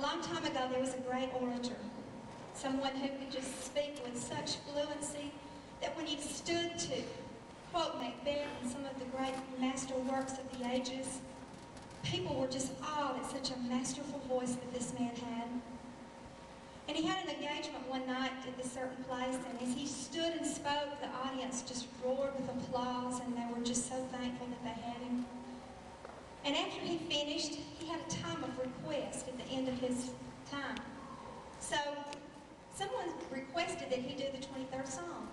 long time ago, there was a great orator, someone who could just speak with such fluency that when he stood to quote Macbeth and some of the great master works of the ages, people were just awed at such a masterful voice that this man had. And he had an engagement one night at this certain place, and as he stood and spoke, the audience just roared with applause, and they were just so thankful that they had him. And after he finished, he had a time of request at the end of his time. So someone requested that he do the 23rd Psalm.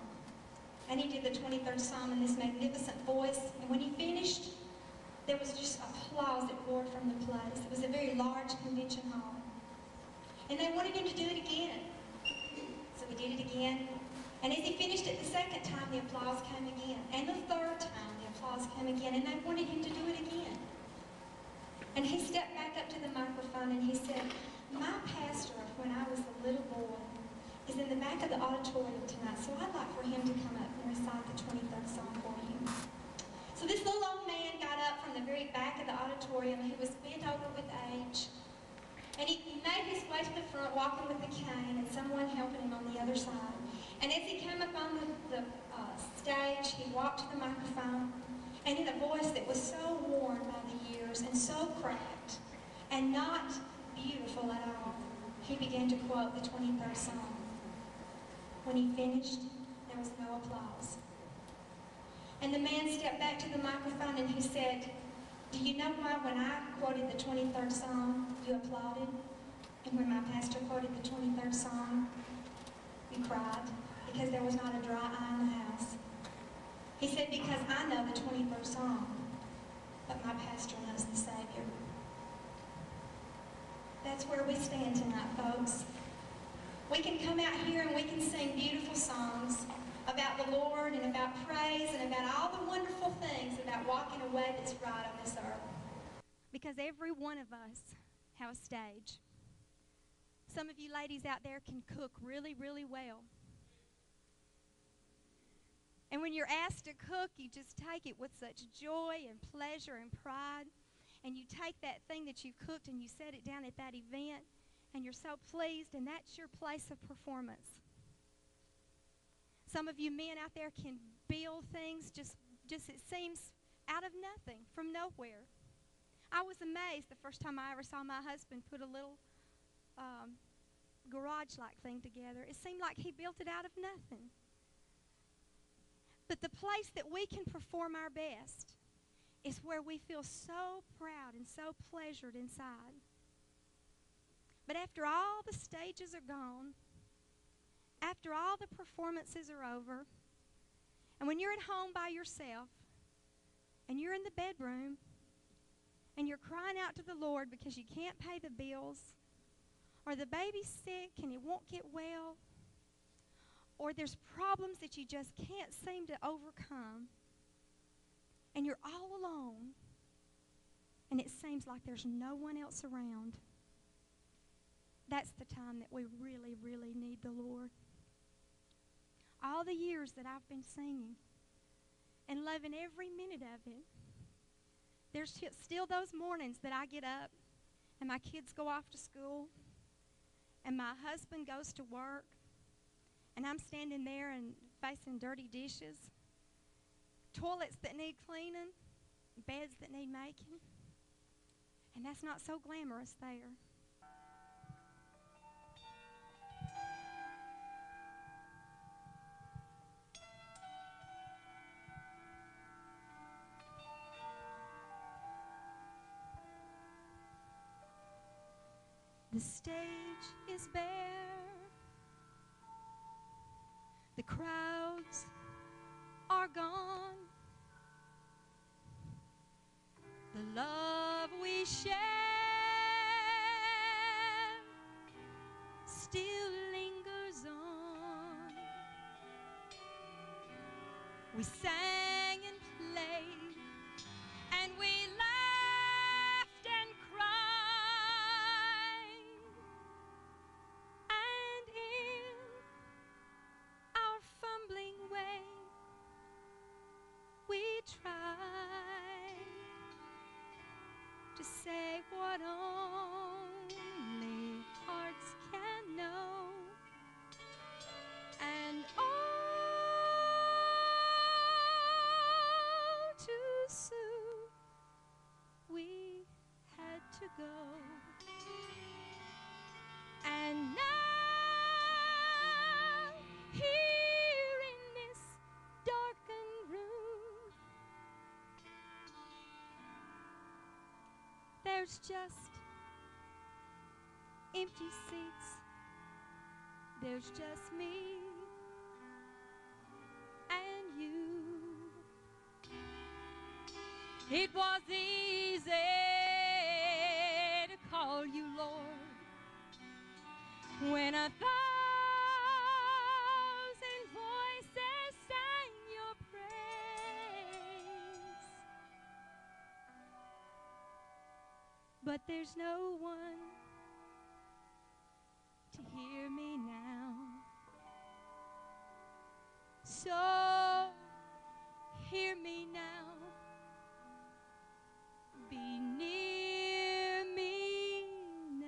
And he did the 23rd Psalm in this magnificent voice. And when he finished, there was just applause that roared from the place. It was a very large convention hall. And they wanted him to do it again. So he did it again. And as he finished it the second time, the applause came again. And the third time, the applause came again. And they wanted him to do it again. And he stepped back up to the microphone and he said, "My pastor, when I was a little boy, is in the back of the auditorium tonight, so I'd like for him to come up and recite the 23rd Psalm for him." So this little old man got up from the very back of the auditorium. He was bent over with age. And he made his way to the front, walking with a cane, and someone helping him on the other side. And as he came up on the stage, he walked to the microphone, and in a voice that was so worn by the years and so cracked and not beautiful at all, he began to quote the 23rd Psalm. When he finished, there was no applause. And the man stepped back to the microphone and he said, "Do you know why when I quoted the 23rd Psalm, you applauded? And when my pastor quoted the 23rd Psalm, you cried? Because there was not a dry eye in the house." He said, "Because I know the 23rd Psalm, but my pastor knows the Savior." That's where we stand tonight, folks. We can come out here and we can sing beautiful songs about the Lord and about praise and about all the wonderful things about walking a way that's right on this earth. Because every one of us have a stage. Some of you ladies out there can cook really, really well. And when you're asked to cook, you just take it with such joy and pleasure and pride. And you take that thing that you've cooked and you set it down at that event, and you're so pleased, and that's your place of performance. Some of you men out there can build things just it seems out of nothing, from nowhere. I was amazed the first time I ever saw my husband put a little garage-like thing together. It seemed like he built it out of nothing. But the place that we can perform our best is where we feel so proud and so pleasured inside. But after all the stages are gone, after all the performances are over, and when you're at home by yourself, and you're in the bedroom, and you're crying out to the Lord because you can't pay the bills, or the baby's sick and it won't get well, or there's problems that you just can't seem to overcome, and you're all alone, and it seems like there's no one else around, that's the time that we really, really need the Lord. All the years that I've been singing and loving every minute of it, there's still those mornings that I get up and my kids go off to school and my husband goes to work and I'm standing there and facing dirty dishes, toilets that need cleaning, beds that need making, and that's not so glamorous there. The stage is bare, the crowds are gone, the love we share still lingers on. We sang and played and we laughed and cried, and in our fumbling way we tried to say what only ago. And now, here in this darkened room, there's just empty seats. There's just me and you. It was easy to call you Lord when 1,000 voices sang your praise. But there's no one to hear me now. So hear me now. Be near me now.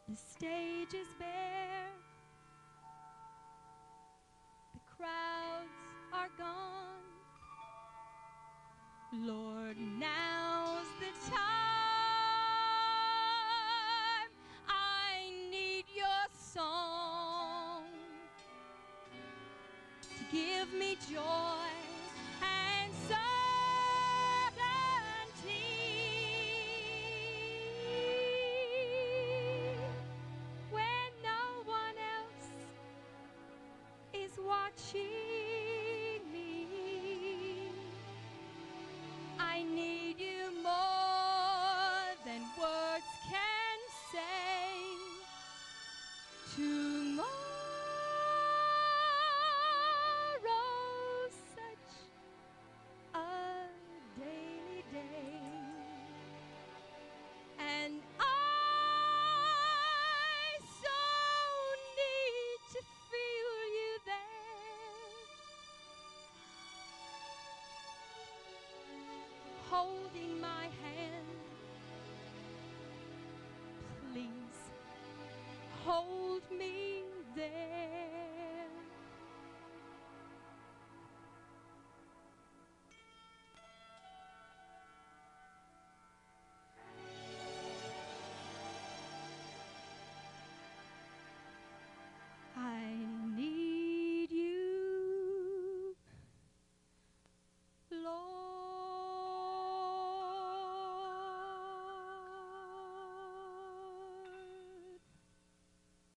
The stage is bare. The crowds are gone. Lord, now's the time. I need your song to give me joy and certainty when no one else is watching me. I need you more than words can say. Tomorrow's such a daily day, and I so need to feel you there, holding my hand